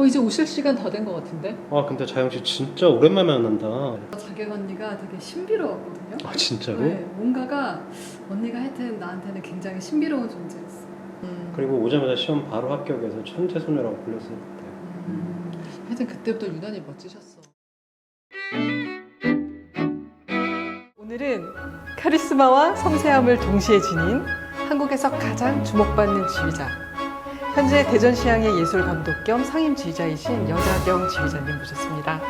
이제 오실 시간 다 된 것 같은데? 아 근데 자영 씨 진짜 오랜만에 만난다. 자객 언니가 되게 신비로웠거든요. 아 진짜로? 네, 뭔가가 언니가 하여튼 나한테는 굉장히 신비로운 존재였어. 그리고 오자마자 시험 바로 합격해서 천재소녀라고 불렸을 때. 하여튼 그때부터 유난히 멋지셨어. 오늘은 카리스마와 섬세함을 동시에 지닌 한국에서 가장 주목받는 지휘자, 현재 대전시향의 예술감독 겸 상임지휘자이신 여자경 지휘자님 모셨습니다.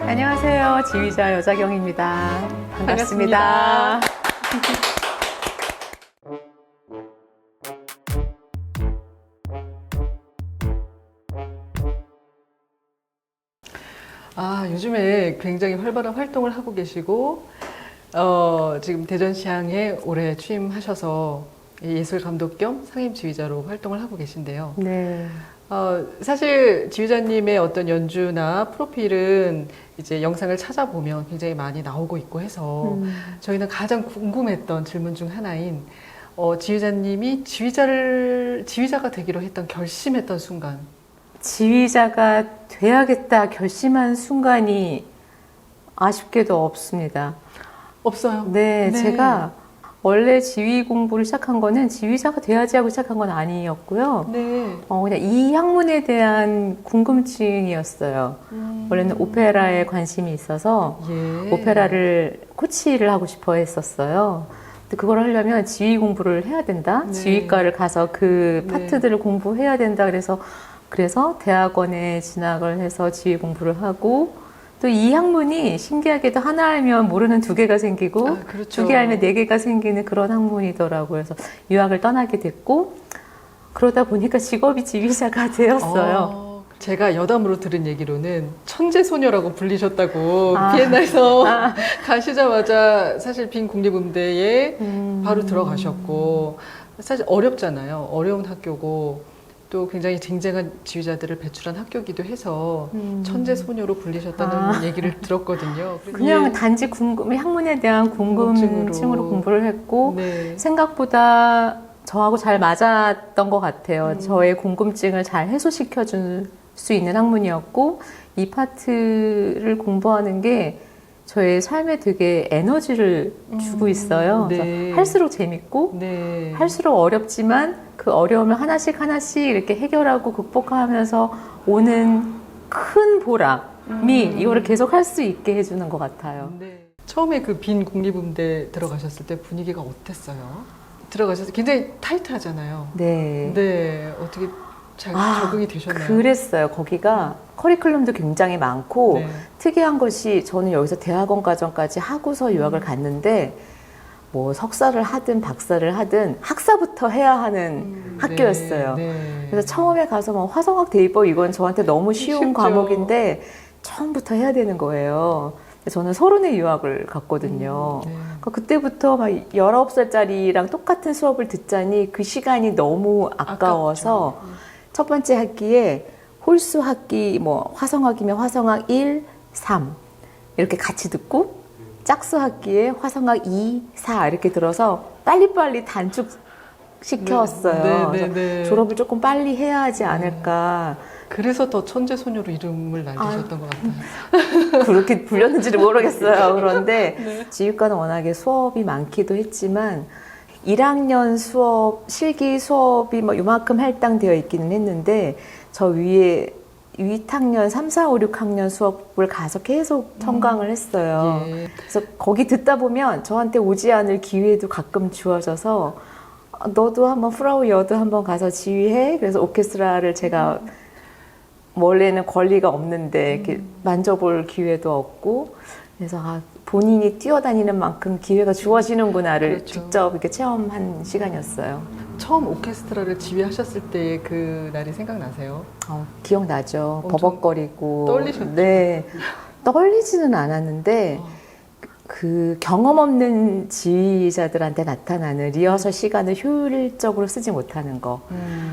안녕하세요. 지휘자 여자경입니다. 반갑습니다. 요즘에 굉장히 활발한 활동을 하고 계시고 지금 대전시향에 올해 취임하셔서 예술감독 겸 상임지휘자로 활동을 하고 계신데요. 네. 사실 지휘자님의 어떤 연주나 프로필은 이제 영상을 찾아보면 굉장히 많이 나오고 있고 해서 저희는 가장 궁금했던 질문 중 하나인 지휘자님이 지휘자가 되기로 했던 결심했던 순간. 지휘자가 돼야겠다 결심한 순간이 아쉽게도 없습니다. 없어요? 네, 네. 제가 원래 지휘 공부를 시작한 거는 지휘자가 돼야지 하고 시작한 건 아니었고요. 네. 그냥 이 학문에 대한 궁금증이었어요. 원래는 오페라에 관심이 있어서 예. 오페라를 코치를 하고 싶어 했었어요. 근데 그걸 하려면 지휘 공부를 해야 된다. 네. 지휘과를 가서 그 네. 파트들을 공부해야 된다. 그래서 대학원에 진학을 해서 지휘 공부를 하고 또 이 학문이 신기하게도 하나 알면 모르는 두 개가 생기고 그렇죠. 두 개 알면 네 개가 생기는 그런 학문이더라고요. 그래서 유학을 떠나게 됐고 그러다 보니까 직업이 지휘자가 되었어요. 제가 여담으로 들은 얘기로는 천재소녀라고 불리셨다고 비엔나에서 가시자마자 사실 빈 국립음대에 바로 들어가셨고 사실 어렵잖아요. 어려운 학교고 또 굉장히 쟁쟁한 지휘자들을 배출한 학교이기도 해서 천재소녀로 불리셨다는 얘기를 들었거든요. 그냥 단지 학문에 대한 궁금증으로 공부를 했고 네. 생각보다 저하고 잘 맞았던 것 같아요. 저의 궁금증을 잘 해소시켜 줄 수 있는 학문이었고 이 파트를 공부하는 게 저의 삶에 되게 에너지를 주고 있어요. 네. 그래서 할수록 재밌고 네. 할수록 어렵지만 그 어려움을 하나씩 이렇게 해결하고 극복하면서 오는 큰 보람이 이거를 계속 할 수 있게 해주는 것 같아요. 네. 처음에 그 빈 국립음대 들어가셨을 때 분위기가 어땠어요? 들어가셔서 굉장히 타이트하잖아요. 네. 네. 어떻게 잘 적응이 되셨나요? 그랬어요. 거기가 커리큘럼도 굉장히 많고 네. 특이한 것이 저는 여기서 대학원 과정까지 하고서 유학을 갔는데 뭐 석사를 하든 박사를 하든 학사부터 해야 하는 학교였어요. 네, 네. 그래서 처음에 가서 뭐 화성학 대입법 이건 저한테 너무 쉬운 쉽죠. 과목인데 처음부터 해야 되는 거예요. 저는 서른에 유학을 갔거든요. 네. 그러니까 그때부터 막 19살짜리랑 똑같은 수업을 듣자니 그 시간이 너무 아까워서 첫 번째 학기에 홀수 학기, 뭐 화성학이면 화성학 1, 3 이렇게 같이 듣고 짝수 학기에 화성학 2, 4 이렇게 들어서 빨리빨리 단축시켰어요. 네, 네, 그래서 네. 졸업을 조금 빨리 해야 하지 않을까. 그래서 더 천재소녀로 이름을 날리셨던 것 같아요. 그렇게 불렸는지는 모르겠어요. 그런데 지휘과는 워낙에 수업이 많기도 했지만 1학년 수업, 실기 수업이 뭐 요만큼 할당되어 있기는 했는데 저 위에 윗학년 3, 4, 5, 6학년 수업을 가서 계속 청강을 했어요. 예. 그래서 거기 듣다 보면 저한테 오지 않을 기회도 가끔 주어져서 너도 한번 프라우 여도 한번 가서 지휘해. 그래서 오케스트라를 제가 원래는 권리가 없는데 이렇게 만져볼 기회도 없고 그래서 본인이 뛰어다니는 만큼 기회가 주어지는구나를 그렇죠. 직접 이렇게 체험한 시간이었어요. 처음 오케스트라를 지휘하셨을 때 그 날이 생각나세요? 기억나죠. 엄청 버벅거리고. 떨리셨죠? 네. 떨리지는 않았는데 그 경험 없는 지휘자들한테 나타나는 리허설 시간을 효율적으로 쓰지 못하는 거.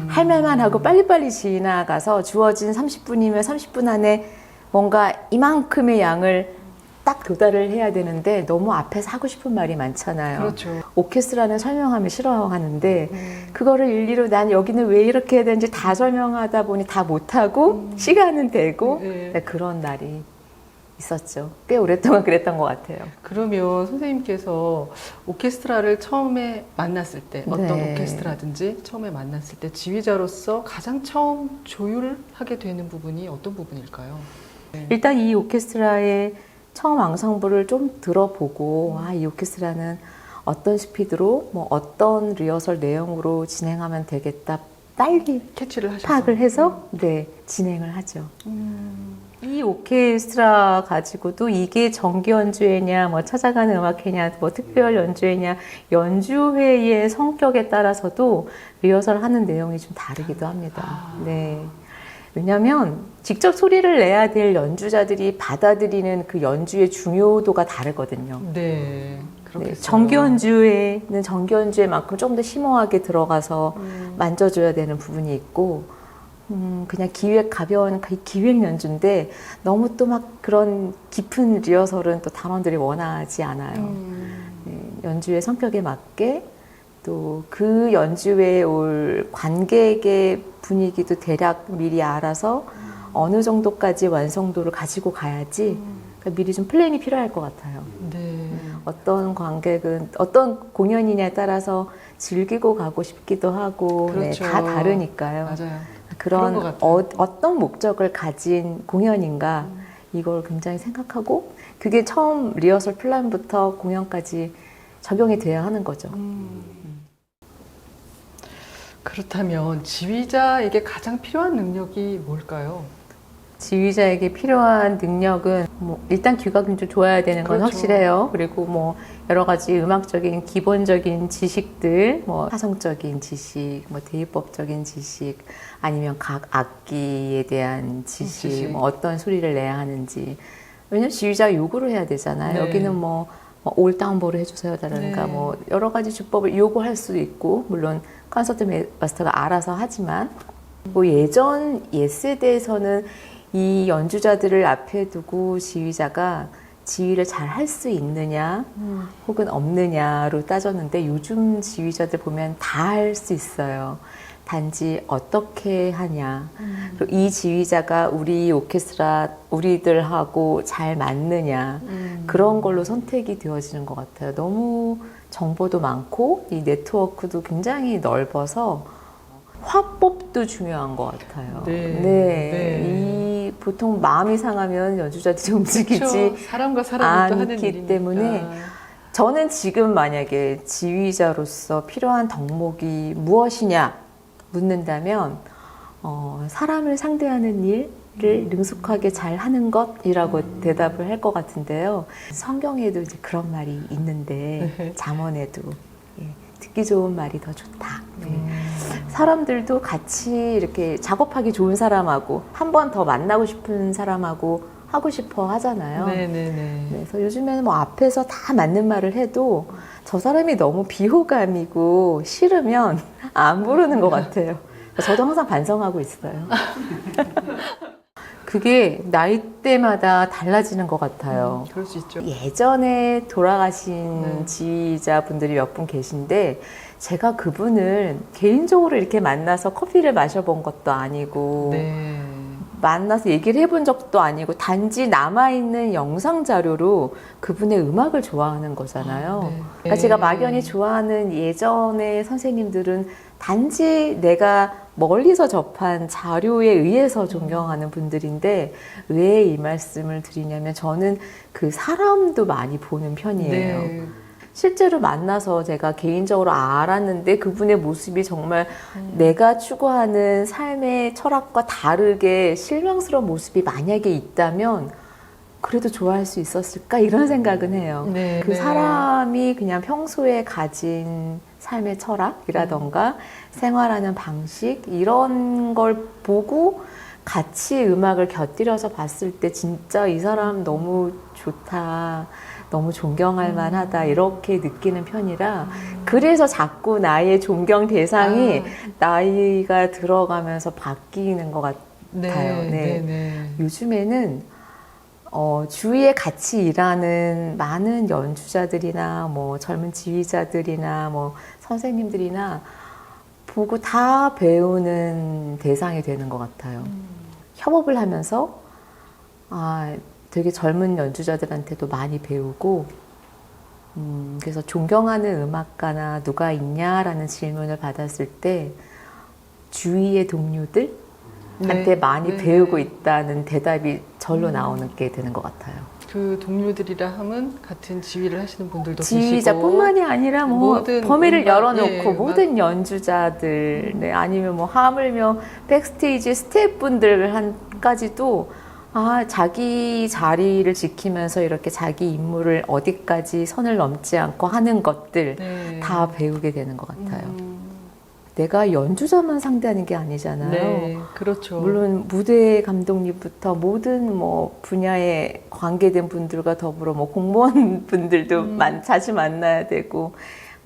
할 말만 하고 빨리빨리 지나가서 주어진 30분이면 30분 안에 뭔가 이만큼의 양을 딱 도달을 해야 되는데 너무 앞에서 하고 싶은 말이 많잖아요. 그렇죠. 오케스트라는 설명하면 싫어하는데 그거를 일일이 난 여기는 왜 이렇게 해야 되는지 다 설명하다 보니 다 못하고 시간은 되고 네. 네, 그런 날이 있었죠. 꽤 오랫동안 그랬던 것 같아요. 그러면 선생님께서 오케스트라를 처음에 만났을 때 어떤 네. 오케스트라든지 처음에 만났을 때 지휘자로서 가장 처음 조율을 하게 되는 부분이 어떤 부분일까요? 일단 이 오케스트라의 처음 앙상블을 좀 들어보고 이 오케스트라는 어떤 스피드로 뭐 어떤 리허설 내용으로 진행하면 되겠다 빨리 캐치를 하셔서 파악을 해서 네 진행을 하죠. 이 오케스트라 가지고도 이게 정기 연주회냐, 뭐 찾아가는 음악회냐, 뭐 특별 연주회냐, 연주회의 성격에 따라서도 리허설 하는 내용이 좀 다르기도 합니다. 네. 왜냐면 직접 소리를 내야 될 연주자들이 받아들이는 그 연주의 중요도가 다르거든요. 네, 그렇겠어요. 네, 정기 연주회는 정기 연주회만큼 조금 더 심오하게 들어가서 만져줘야 되는 부분이 있고, 그냥 가벼운 기획 연주인데 너무 또 막 그런 깊은 리허설은 또 단원들이 원하지 않아요. 네, 연주의 성격에 맞게 또 그 연주회에 올 관객의 분위기도 대략 미리 알아서 어느 정도까지 완성도를 가지고 가야지 그러니까 미리 좀 플랜이 필요할 것 같아요. 네. 어떤 관객은 어떤 공연이냐에 따라서 즐기고 가고 싶기도 하고 그렇죠. 네, 다 다르니까요. 맞아요. 그런 그런 것 같아요. 어떤 목적을 가진 공연인가 이걸 굉장히 생각하고 그게 처음 리허설 플랜부터 공연까지 적용이 돼야 하는 거죠. 그렇다면 지휘자에게 가장 필요한 능력이 뭘까요? 지휘자에게 필요한 능력은 뭐 일단 귀가 좀 좋아야 되는 건 그렇죠. 확실해요. 그리고 뭐 여러 가지 음악적인 기본적인 지식들, 뭐 화성적인 지식, 뭐 대입법적인 지식, 아니면 각 악기에 대한 지식, 뭐 어떤 소리를 내야 하는지. 왜냐면 지휘자가 요구를 해야 되잖아요. 네. 여기는 뭐 올다운보를 해주세요라든가 네. 뭐 여러 가지 주법을 요구할 수도 있고 물론 콘서트 마스터가 알아서 하지만 뭐 예전 옛세대에서는 이 연주자들을 앞에 두고 지휘자가 지휘를 잘 할 수 있느냐 혹은 없느냐로 따졌는데 요즘 지휘자들 보면 다 할 수 있어요. 단지 어떻게 하냐. 그리고 이 지휘자가 우리 오케스트라 우리들하고 잘 맞느냐. 그런 걸로 선택이 되어지는 것 같아요. 너무 정보도 많고 이 네트워크도 굉장히 넓어서 화법도 중요한 것 같아요. 네. 이 보통 마음이 상하면 연주자들이 움직이지 그렇죠. 사람과 사람이 또 하는 않기 일이니까. 때문에 저는 지금 만약에 지휘자로서 필요한 덕목이 무엇이냐 묻는다면 사람을 상대하는 일을 능숙하게 잘 하는 것이라고 대답을 할 것 같은데요. 성경에도 이제 그런 말이 있는데 잠언에도 듣기 좋은 말이 더 좋다. 사람들도 같이 이렇게 작업하기 좋은 사람하고 한 번 더 만나고 싶은 사람하고 하고 싶어 하잖아요. 네네네. 그래서 요즘에는 뭐 앞에서 다 맞는 말을 해도 저 사람이 너무 비호감이고 싫으면 안 부르는 것 같아요. 저도 항상 반성하고 있어요. 그게 나이대마다 달라지는 것 같아요. 그럴 수 있죠. 예전에 돌아가신 지휘자분들이 몇 분 계신데 제가 그분을 개인적으로 이렇게 만나서 커피를 마셔본 것도 아니고 네. 만나서 얘기를 해본 적도 아니고 단지 남아있는 영상 자료로 그분의 음악을 좋아하는 거잖아요. 네. 그러니까 제가 막연히 좋아하는 예전의 선생님들은 단지 내가 멀리서 접한 자료에 의해서 존경하는 분들인데 왜 이 말씀을 드리냐면 저는 그 사람도 많이 보는 편이에요. 네. 실제로 만나서 제가 개인적으로 알았는데 그분의 모습이 정말 내가 추구하는 삶의 철학과 다르게 실망스러운 모습이 만약에 있다면 그래도 좋아할 수 있었을까 이런 생각은 해요. 네, 그 네. 사람이 그냥 평소에 가진 삶의 철학이라던가 생활하는 방식 이런 걸 보고 같이 음악을 곁들여서 봤을 때 진짜 이 사람 너무 좋다. 너무 존경할 만하다 이렇게 느끼는 편이라 그래서 자꾸 나의 존경 대상이 나이가 들어가면서 바뀌는 것 같아요. 네. 네. 네. 요즘에는 주위에 같이 일하는 많은 연주자들이나 뭐 젊은 지휘자들이나 뭐 선생님들이나 보고 다 배우는 대상이 되는 것 같아요. 협업을 하면서 되게 젊은 연주자들한테도 많이 배우고 그래서 존경하는 음악가나 누가 있냐라는 질문을 받았을 때 주위의 동료들한테 네, 많이 네, 배우고 네. 있다는 대답이 절로 나오는 게 되는 것 같아요. 그 동료들이라 함은 같은 지휘를 하시는 분들도 지휘자뿐만이 아니라 뭐 모든 범위를 음악, 열어놓고 예, 모든 연주자들, 네, 아니면 뭐 하물며 백스테이지 스태프분들까지도 자기 자리를 지키면서 이렇게 자기 임무를 어디까지 선을 넘지 않고 하는 것들 네. 다 배우게 되는 것 같아요. 내가 연주자만 상대하는 게 아니잖아요. 네, 그렇죠. 물론 무대 감독님부터 모든 뭐 분야에 관계된 분들과 더불어 뭐 공무원 분들도 자주 만나야 되고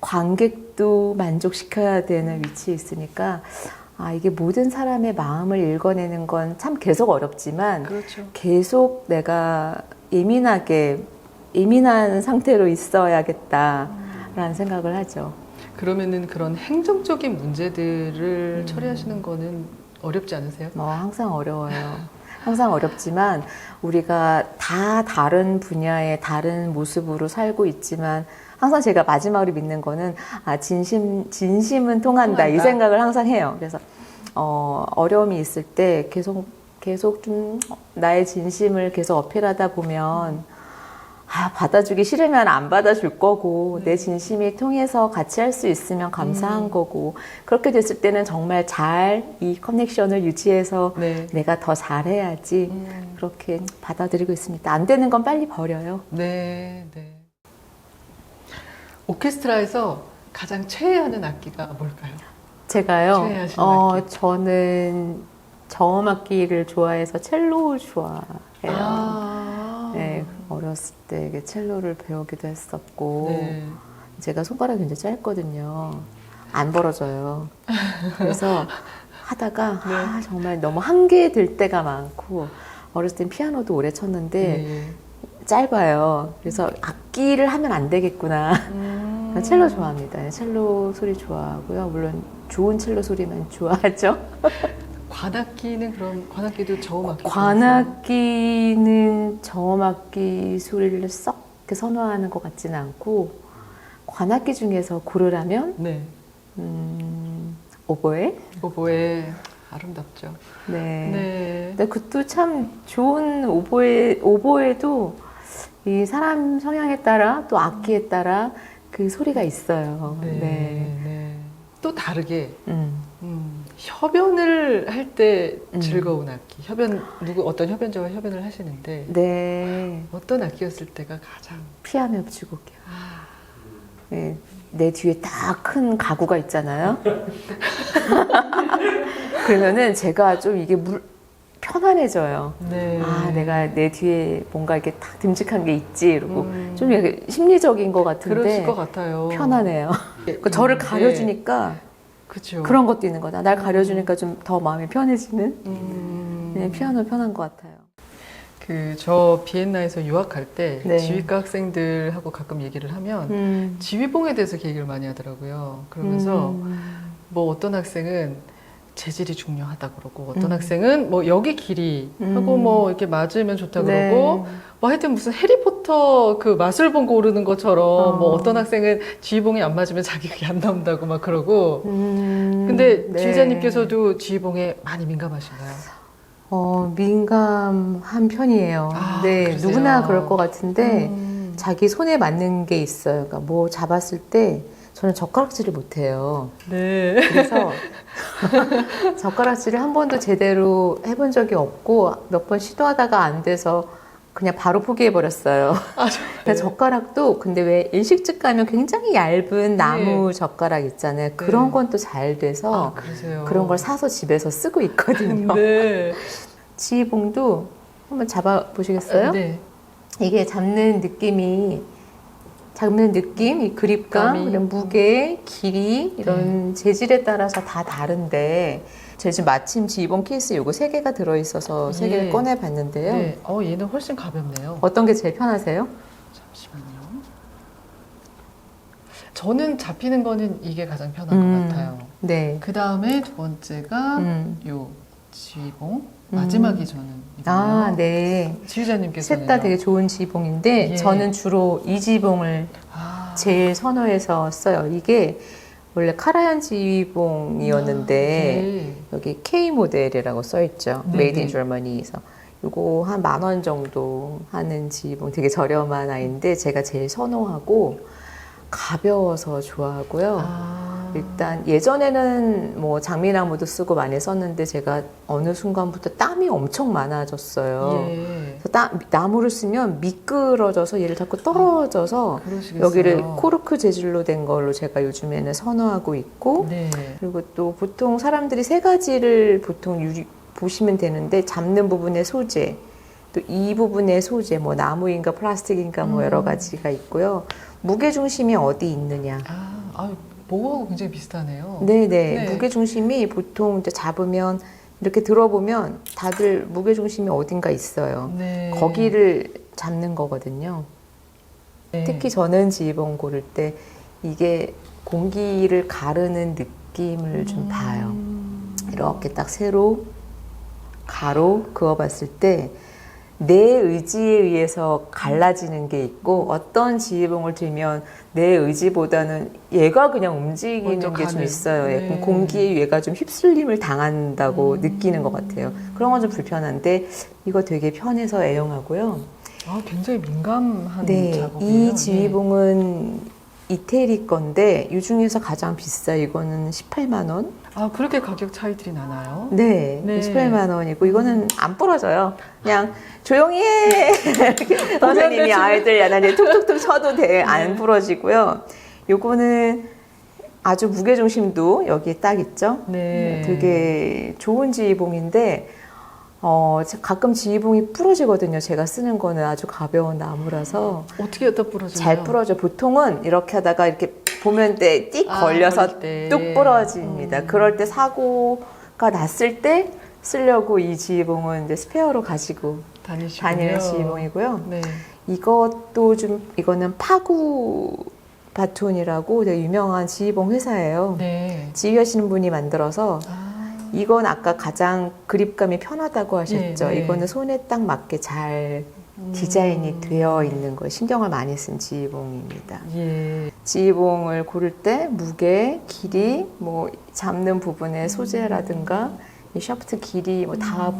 관객도 만족시켜야 되는 위치에 있으니까 이게 모든 사람의 마음을 읽어내는 건 참 계속 어렵지만 그렇죠. 계속 내가 예민한 상태로 있어야겠다라는 생각을 하죠. 그러면은 그런 행정적인 문제들을 처리하시는 거는 어렵지 않으세요? 항상 어려워요. 항상 어렵지만 우리가 다 다른 분야의 다른 모습으로 살고 있지만 항상 제가 마지막으로 믿는 거는 진심은 통한다 이 생각을 항상 해요. 그래서 어려움이 있을 때 계속 좀 나의 진심을 계속 어필하다 보면 받아주기 싫으면 안 받아줄 거고 내 진심이 통해서 같이 할 수 있으면 감사한 거고 그렇게 됐을 때는 정말 잘 이 커넥션을 유지해서 네. 내가 더 잘해야지 그렇게 받아들이고 있습니다. 안 되는 건 빨리 버려요. 네, 네. 오케스트라에서 가장 최애하는 악기가 뭘까요? 제가요. 최애하시는 악기. 저는 저음악기를 좋아해서 첼로 좋아해요. 네, 어렸을 때 이게 첼로를 배우기도 했었고 네. 제가 손가락이 굉장히 짧거든요. 안 벌어져요. 그래서 하다가 정말 너무 한계될 때가 많고 어렸을 땐 피아노도 오래 쳤는데 네. 짧아요. 그래서 악기를 하면 안 되겠구나. 첼로 좋아합니다. 첼로 소리 좋아하고요. 물론 좋은 첼로 소리만 좋아하죠. 관악기는 그럼 관악기도 저음악기? 관악기는 저음악기 소리를 썩 이렇게 선호하는 것 같지는 않고 관악기 중에서 고르라면 네. 오보에. 오보에 아름답죠. 네. 네. 근데 그것도 참 좋은 오보에도 이 사람 성향에 따라 또 악기에 따라 그 소리가 있어요. 네. 네. 네. 또 다르게 협연을 할 때 즐거운 악기. 어떤 협연자와 협연을 하시는데 네. 어떤 악기였을 때가 가장 피아노 협주곡이요. 네. 내 뒤에 딱 큰 가구가 있잖아요. 그러면은 제가 좀 이게 편안해져요. 네. 내가 내 뒤에 뭔가 이렇게 딱 듬직한 게 있지 이러고 좀 이렇게 심리적인 것 같은데 그러실 것 같아요. 편안해요. 저를 가려주니까 그렇죠. 그런 것도 있는 거다. 날 가려주니까 좀 더 마음이 편해지는. 네, 피아노 편한 것 같아요. 저 비엔나에서 유학할 때 네. 지휘과 학생들하고 가끔 얘기를 하면 지휘봉에 대해서 얘기를 많이 하더라고요. 그러면서 뭐 어떤 학생은 재질이 중요하다 그러고 어떤 학생은 뭐 여기 길이 하고 뭐 이렇게 맞으면 좋다 네. 그러고 뭐 하여튼 무슨 해리포터 그 마술봉 고르는 것처럼 뭐 어떤 학생은 지휘봉이 안 맞으면 자격이 안 나온다고 막 그러고 근데 네. 지휘자님께서도 지휘봉에 많이 민감하신가요? 민감한 편이에요. 네, 그러세요? 누구나 그럴 것 같은데 자기 손에 맞는 게 있어요. 그러니까 뭐 잡았을 때 저는 젓가락질을 못해요. 네. 그래서 젓가락질을 한 번도 제대로 해본 적이 없고 몇 번 시도하다가 안 돼서 그냥 바로 포기해버렸어요. 네. 젓가락도 근데 왜 일식집 가면 굉장히 얇은 나무 젓가락 있잖아요. 그런 건 또 잘 돼서 그러세요. 그런 걸 사서 집에서 쓰고 있거든요. 네. 지휘봉도 한번 잡아보시겠어요? 네. 이게 잡는 느낌, 이 그립감, 감이. 이런 무게, 길이, 이런 재질에 따라서 다 다른데 제가 지금 마침 지이봉 케이스 요거 3개가 들어있어서 3개를 예. 꺼내봤는데요. 네. 얘는 훨씬 가볍네요. 어떤 게 제일 편하세요? 잠시만요. 저는 잡히는 거는 이게 가장 편한 것 같아요. 네. 그 다음에 두 번째가 요 지휘봉. 마지막이 저는 이거예요. 아, 네. 지휘자님께서는 셋 다 되게 좋은 지이봉인데 예. 저는 주로 이 지이봉을 제일 선호해서 써요. 이게 원래 카라얀 지휘봉이었는데 네. 여기 K 모델이라고 써있죠. 네, 메이드 인 네. 저머니에서. 요거 한 10,000원 정도 하는 지휘봉 되게 저렴한 아이인데 제가 제일 선호하고 가벼워서 좋아하고요. 일단 예전에는 뭐 장미나무도 쓰고 많이 썼는데 제가 어느 순간부터 땀이 엄청 많아졌어요. 예. 그래서 나무를 쓰면 미끄러져서 얘를 자꾸 떨어져서 그러시겠어요. 여기를 코르크 재질로 된 걸로 제가 요즘에는 선호하고 있고 네. 그리고 또 보통 사람들이 3가지를 보통 보시면 되는데 잡는 부분의 소재 또 이 부분의 소재 뭐 나무인가 플라스틱인가 뭐 여러 가지가 있고요. 무게 중심이 어디 있느냐. 뭐하고 굉장히 비슷하네요. 네네. 네. 무게 중심이 보통 이제 잡으면 이렇게 들어보면 다들 무게 중심이 어딘가 있어요. 네. 거기를 잡는 거거든요. 네. 특히 저는 지휘봉 고를 때 이게 공기를 가르는 느낌을 좀 봐요. 이렇게 딱 세로 가로 그어봤을 때 내 의지에 의해서 갈라지는 게 있고 어떤 지휘봉을 들면 내 의지보다는 얘가 그냥 움직이는 먼저 게 좀 가는. 있어요. 약간 네. 공기에 얘가 좀 휩쓸림을 당한다고 느끼는 것 같아요. 그런 건 좀 불편한데 이거 되게 편해서 애용하고요. 굉장히 민감한 네, 작업이에요. 이 지휘봉은 이태리 건데 이 중에서 가장 비싸. 이거는 18만 원. 그렇게 가격 차이들이 나나요? 네, 네. 18만 원이고 이거는 안 부러져요. 그냥 조용히 해. 이렇게 선생님이 아이들 야단에 툭툭툭 쳐도 안 부러지고요. 요거는 아주 무게 중심도 여기에 딱 있죠. 네. 되게 좋은 지휘봉인데 가끔 지휘봉이 부러지거든요. 제가 쓰는 거는 아주 가벼운 나무라서 어떻게 여기다 부러져요? 잘 부러져. 보통은 이렇게 하다가 이렇게 보면 띡 걸려서 걸릴 때. 뚝 부러집니다. 그럴 때 사고가 났을 때 쓰려고 이 지휘봉은 이제 스페어로 가지고 다니시군요. 다니는 지휘봉이고요. 네. 이것도 이거는 파구 바톤이라고 되게 유명한 지휘봉 회사예요. 네. 지휘하시는 분이 만들어서 이건 아까 가장 그립감이 편하다고 하셨죠. 네, 네. 이거는 손에 딱 맞게 잘 디자인이 되어 있는 거예요. 신경을 많이 쓴 지휘봉입니다. 예. 지휘봉을 고를 때 무게, 길이, 뭐 잡는 부분의 소재라든가 이 샤프트 길이 뭐 다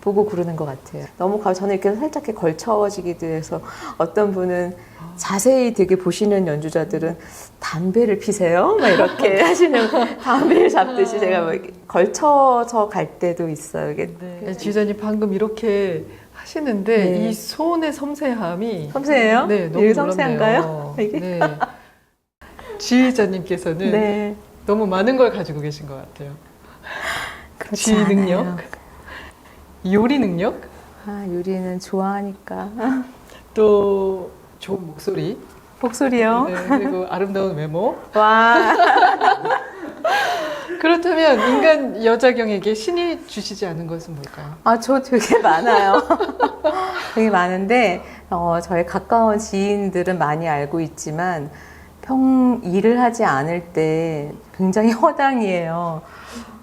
보고 고르는 것 같아요. 너무 저는 이렇게 살짝 이렇게 걸쳐지기도 해서 어떤 분은 자세히 되게 보시는 연주자들은 담배를 피세요? 막 이렇게 하시는 담배를 잡듯이 제가 뭐 이렇게 걸쳐서 갈 때도 있어요. 이게 네. 지휘자님 방금 이렇게 하시는데 네. 이 손의 섬세함이 섬세해요? 네, 너무 이게 놀랍네요. 섬세한가요? 이게? 네. 지휘자님께서는 네. 너무 많은 걸 가지고 계신 것 같아요. 그렇지 지휘 능력, 않아요. 요리 능력, 요리는 좋아하니까. 또 좋은 목소리, 목소리요? 네, 그리고 아름다운 외모. 와. 그렇다면 인간 여자경에게 신이 주시지 않은 것은 뭘까요? 저 되게 많아요. 되게 많은데, 저의 가까운 지인들은 많이 알고 있지만, 일을 하지 않을 때 굉장히 허당이에요.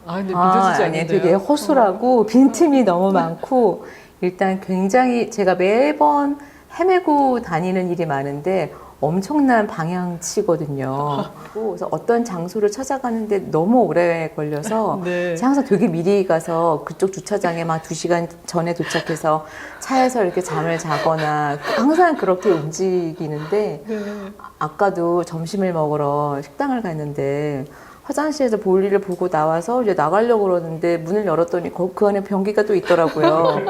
근데 믿어지지 않는데요. 되게 허술하고 빈틈이 너무 많고, 일단 굉장히 제가 매번 헤매고 다니는 일이 많은데, 엄청난 방향치거든요. 그래서 어떤 장소를 찾아가는데 너무 오래 걸려서 네. 제가 항상 되게 미리 가서 그쪽 주차장에 막 2시간 전에 도착해서 차에서 이렇게 잠을 자거나 항상 그렇게 움직이는데 네. 아까도 점심을 먹으러 식당을 갔는데 화장실에서 볼일을 보고 나와서 이제 나가려고 그러는데 문을 열었더니 그 안에 변기가 또 있더라고요.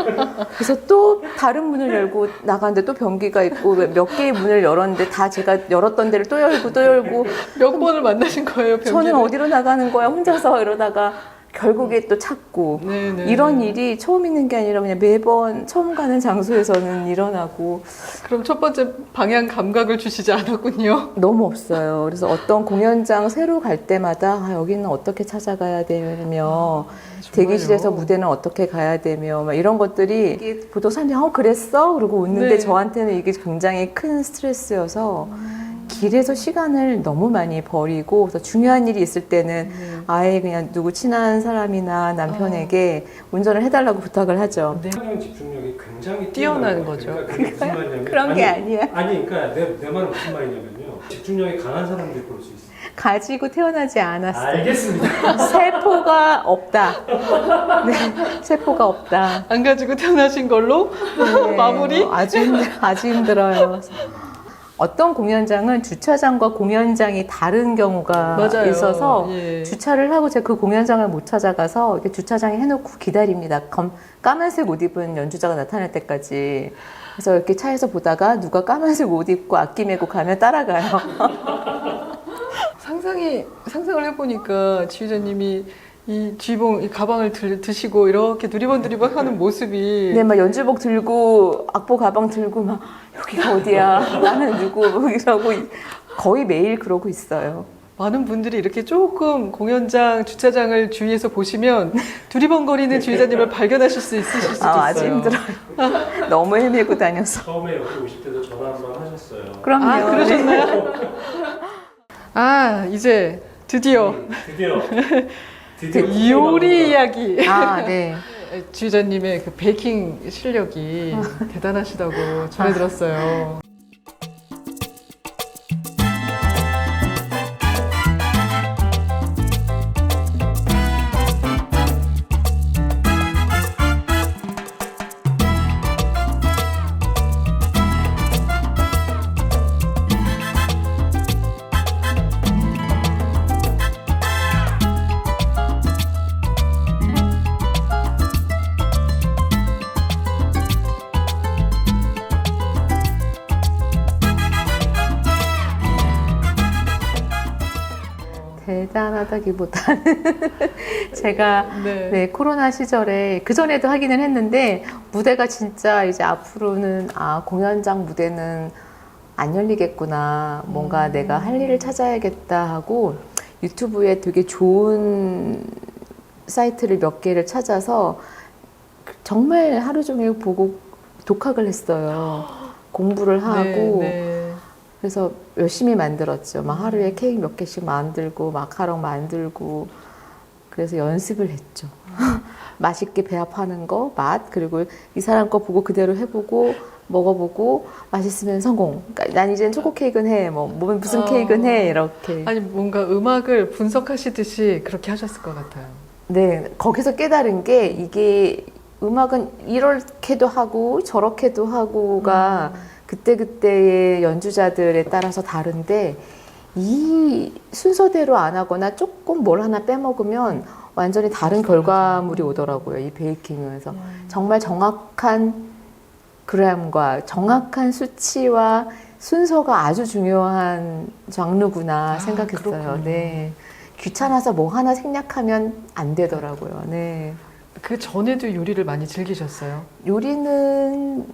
그래서 또 다른 문을 열고 나가는데 또 변기가 있고 몇 개의 문을 열었는데 다 제가 열었던 데를 또 열고 또 열고 몇 번을 만나신 거예요, 변기를? 저는 어디로 나가는 거야 혼자서 이러다가 결국에 또 찾고 네네. 이런 일이 처음 있는 게 아니라 그냥 매번 처음 가는 장소에서는 일어나고 그럼 첫 번째 방향 감각을 주시지 않았군요. 너무 없어요. 그래서 어떤 공연장 새로 갈 때마다 여기는 어떻게 찾아가야 되며 대기실에서 무대는 어떻게 가야 되며 막 이런 것들이 이게 보통 사람들이 그랬어? 그러고 웃는데 네. 저한테는 이게 굉장히 큰 스트레스여서 길에서 시간을 너무 많이 버리고 그래서 중요한 일이 있을 때는 아예 그냥 누구 친한 사람이나 남편에게 운전을 해달라고 부탁을 하죠. 네. 상영 집중력이 굉장히 뛰어난 것 거죠. 같아요. 그러니까 그게 무슨 말이냐면 그런 게 아니야. 아니 그러니까 내 말은 무슨 말이냐면요. 집중력이 강한 사람들이 그럴 수 있어. 가지고 태어나지 않았어요. 알겠습니다. 세포가 없다. 네, 세포가 없다. 안 가지고 태어나신 걸로 네, 마무리? 아주 힘들어요. 어떤 공연장은 주차장과 공연장이 다른 경우가 맞아요. 있어서 예. 주차를 하고 제가 그 공연장을 못 찾아가서 이렇게 주차장에 해놓고 기다립니다. 까만색 옷 입은 연주자가 나타날 때까지. 그래서 이렇게 차에서 보다가 누가 까만색 옷 입고 악기 메고 가면 따라가요. 상상을 해보니까 지휘자님이 이 쥐봉, 이 가방을 드시고 이렇게 두리번 하는 모습이 네, 막 연주복 들고 악보 가방 들고 막 여기가 어디야? 나는 누구? 이러고 거의 매일 그러고 있어요. 많은 분들이 이렇게 조금 공연장, 주차장을 주위에서 보시면 두리번거리는 지휘자님을 발견하실 수 있으실 수도 있어요. 아주 힘들어요. 너무 헤매고 다녀서. 처음에 여기 오실 때도 전화 한번 하셨어요. 그럼요. 아, 그러셨나요? 아, 이제 드디어 드디어 요리 이야기. 아, 네. 지휘자님의 그 베이킹 실력이 대단하시다고 전해 들었어요. 대단하다기보다는 제가 네. 네, 코로나 시절에 그전에도 하기는 했는데 무대가 진짜 이제 앞으로는 공연장 무대는 안 열리겠구나. 뭔가 내가 할 일을 찾아야겠다 하고 유튜브에 되게 좋은 사이트를 몇 개를 찾아서 정말 하루 종일 보고 독학을 했어요. 공부를 하고 네. 그래서 열심히 만들었죠. 막 하루에 케이크 몇 개씩 만들고 마카롱 만들고 그래서 연습을 했죠. 맛있게 배합하는 거, 맛 그리고 이 사람 거 보고 그대로 해보고 먹어보고 맛있으면 성공. 그러니까 난 이제는 초코 케이크는 해. 뭐 무슨 케이크는 해 이렇게. 아니 뭔가 음악을 분석하시듯이 그렇게 하셨을 것 같아요. 네, 거기서 깨달은 게 이게 음악은 이렇게도 하고 저렇게도 하고가 그때그때의 연주자들에 따라서 다른데 이 순서대로 안 하거나 조금 뭘 하나 빼먹으면 완전히 다른 결과물이 오더라고요. 이 베이킹에서 정말 정확한 그램과 정확한 수치와 순서가 아주 중요한 장르구나 생각했어요. 그렇군요. 네. 귀찮아서 뭐 하나 생략하면 안 되더라고요. 네. 그 전에도 요리를 많이 즐기셨어요? 요리는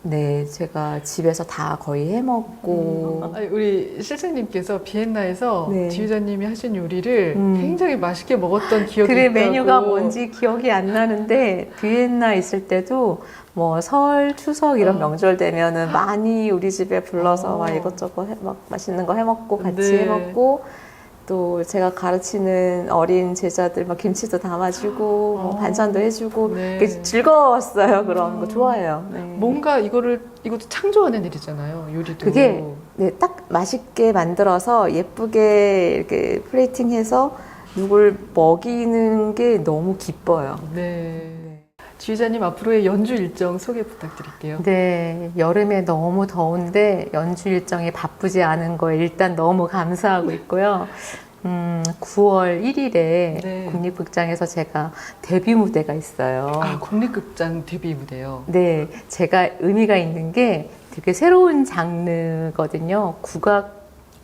네, 제가 집에서 다 거의 해 먹고. 아니, 우리 실장님께서 비엔나에서 네. 지휘자님이 하신 요리를 굉장히 맛있게 먹었던 기억이 그래, 있다고. 메뉴가 뭔지 기억이 안 나는데, 비엔나 있을 때도 뭐 설, 추석 이런 명절 되면은 많이 우리 집에 불러서 막 이것저것 막 맛있는 거 해 먹고 같이 네. 해 먹고, 또 제가 가르치는 어린 제자들 막 김치도 담아주고, 뭐 반찬도 해주고, 네. 그게 즐거웠어요. 그런 거 좋아해요. 네. 뭔가 이것도 창조하는 일이잖아요. 요리도. 그게 네, 딱 맛있게 만들어서 예쁘게 이렇게 플레이팅해서 누굴 먹이는 게 너무 기뻐요. 네. 지휘자님 앞으로의 연주 일정 소개 부탁드릴게요. 네, 여름에 너무 더운데 연주 일정이 바쁘지 않은 거에 일단 너무 감사하고 있고요. 9월 1일에 네. 국립극장에서 제가 데뷔 무대가 있어요. 아, 국립극장 데뷔 무대요. 네, 제가 의미가 있는 게 되게 새로운 장르거든요. 국악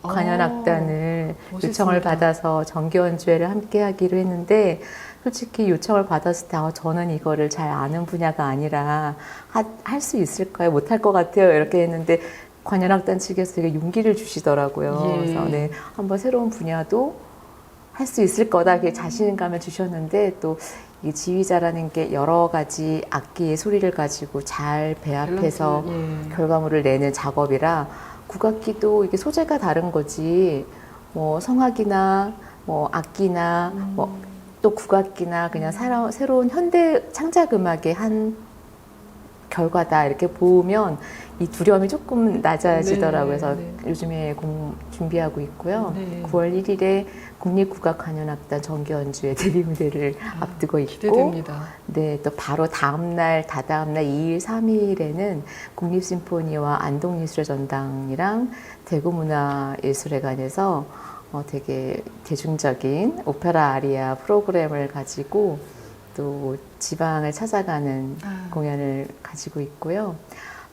관현악단을 멋있습니다. 요청을 받아서 정기 연주회를 함께 하기로 했는데 솔직히 요청을 받았을 때 저는 이거를 잘 아는 분야가 아니라 할 수 있을까요? 못할 것 같아요. 이렇게 했는데 관현악단 측에서 되게 용기를 주시더라고요. 예. 그래서 네, 한번 새로운 분야도 할 수 있을 거다 이렇게 자신감을 주셨는데 또 이 지휘자라는 게 여러 가지 악기의 소리를 가지고 잘 배합해서 밸런스, 예. 결과물을 내는 작업이라 국악기도 이게 소재가 다른 거지 뭐 성악이나 뭐 악기나 뭐 또 국악기나 그냥 새로운 현대 창작 음악의 한 결과다 이렇게 보면 이 두려움이 조금 낮아지더라고요. 그래서 네. 요즘에 준비하고 있고요. 네. 9월 1일에 국립국악관현악단 정기연주회 데뷔 무대를 앞두고 있고 기대됩니다. 네, 또 바로 다음날, 다다음날 2일, 3일에는 국립심포니와 안동예술의 전당이랑 대구문화예술회관에서 되게 대중적인 오페라 아리아 프로그램을 가지고 또 지방을 찾아가는 공연을 가지고 있고요.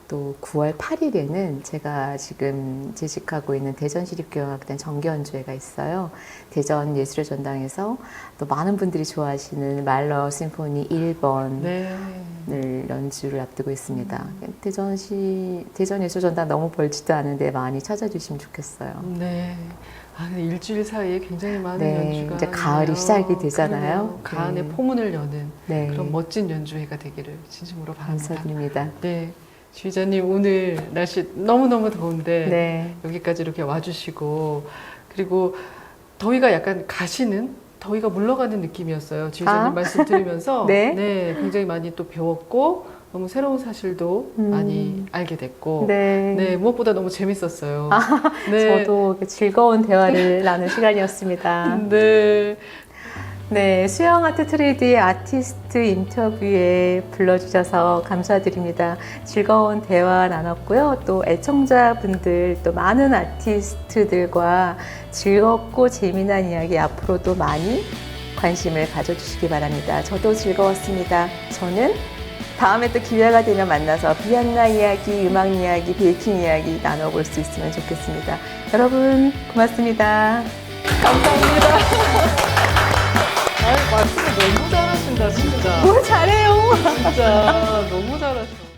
또 9월 8일에는 제가 지금 재직하고 있는 대전시립교향악단 정기연주회가 있어요. 대전 예술의 전당에서 또 많은 분들이 좋아하시는 말러 심포니 1번을 네. 연주를 앞두고 있습니다. 대전 예술의 전당 너무 멀지도 않은데 많이 찾아주시면 좋겠어요. 네. 근데 일주일 사이에 굉장히 많은 네, 연주가 이제 가을이 있네요. 시작이 되잖아요. 그러네요. 가을의 네. 포문을 여는 네, 그런 멋진 연주회가 되기를 진심으로 바랍니다. 감사드립니다. 네. 지휘자님 오늘 날씨 너무너무 더운데 네. 여기까지 이렇게 와주시고 그리고 더위가 약간 더위가 물러가는 느낌이었어요. 지휘자님 말씀 들으면서 네. 굉장히 많이 또 배웠고 너무 새로운 사실도 많이 알게 됐고 네. 무엇보다 너무 재밌었어요. 네. 저도 즐거운 대화를 나눈 시간이었습니다. 네. 네, 수영 아트 트레이드의 아티스트 인터뷰에 불러주셔서 감사드립니다. 즐거운 대화 나눴고요. 또 애청자분들, 또 많은 아티스트들과 즐겁고 재미난 이야기 앞으로도 많이 관심을 가져주시기 바랍니다. 저도 즐거웠습니다. 저는 다음에 또 기회가 되면 만나서 비엔나 이야기, 음악 이야기, 베이킹 이야기 나눠볼 수 있으면 좋겠습니다. 여러분 고맙습니다. 감사합니다. 말씀을 너무 잘하신다, 진짜. 뭘 잘해요. 진짜 너무 잘하셔.